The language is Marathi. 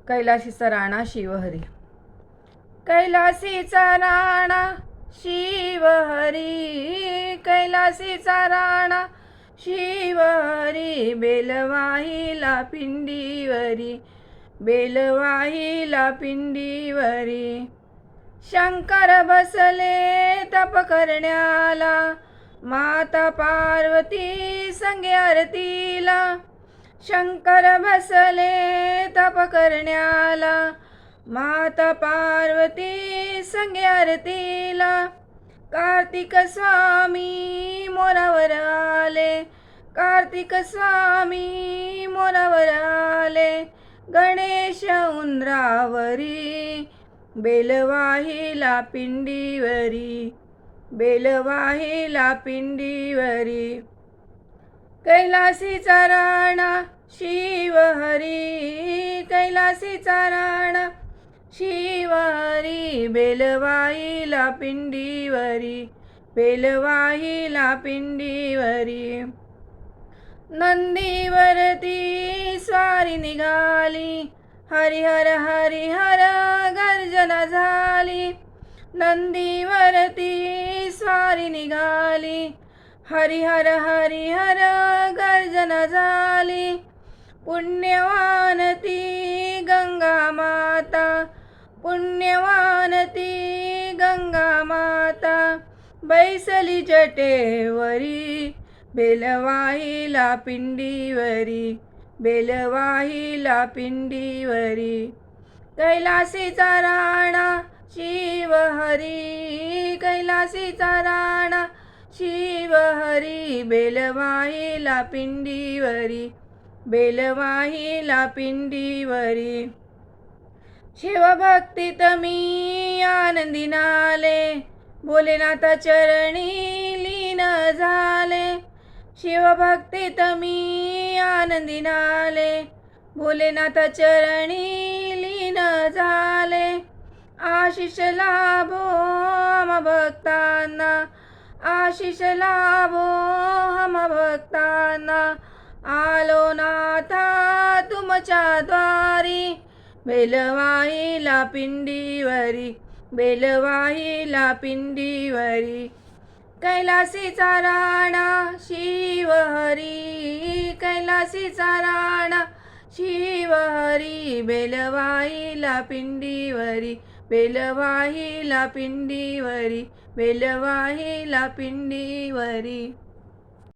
कैलासीचा राणा शिवहरी. कैलासीचा राणा शिवहरी, कैलासीचा राणा शिवहरी, बेलवाहिला पिंडीवरी, बेलवाहिला पिंडीवरी. शंकर बसले तप करण्याला, माता पार्वती संगे आरतीला. शंकर बसले तप करण्याला, माता पार्वती संगे आरतीला. कार्तिक स्वामी मोरावर आले, कार्तिक स्वामी मोरावर आले. गणेश उंदरावरी, बेलवाहिला पिंडीवरी, बेलवाहिला पिंडीवरी. कैलासीचा राणा शिवहरी, कैलासीचा राणा शिवहरी, बेलवाहिला पिंडीवरी, बेलवाहिला पिंडीवरी. नंदीवरती स्वारी निघाली, हरिहर हरिहर गर्जना झाली. नंदीवरती स्वारी निघाली, हरिहर हरिहर गर्जना झाली. पुण्यवान ती गंगा माता, पुण्यवान ती गंगा माता. बैसली जटेवरी, बेलवाहिला पिंडीवरी, बेलवाहिला पिंडीवरी. कैलासीचा राणा शिवहरी, कैलासीचा राणा शिवहरी, बेलवाहिला पिंडीवरी, बेलवाहिला पिंडीवरी. शिवभक्तीत मी आनंदी नाले, भोलेनाथ चरणी लीन झाले. शिवभक्तीत मी आनंदी नाले, भोलेनाथ चरणी लीन झाले. आशिष लाभो हम भक्तांना, आशिष लाभो हम भक्तांना. आलो नाथा तुमच्या द्वारी, बेलवाहिला पिंडीवरी, बेलवाहिला पिंडीवरी. कैलासीचा राणा शिवहरी, कैलासीचा राणा शिवहरी, बेलवाहिला पिंडीवरी, बेलवाहिला पिंडीवरी, बेलवाहिला पिंडीवरी.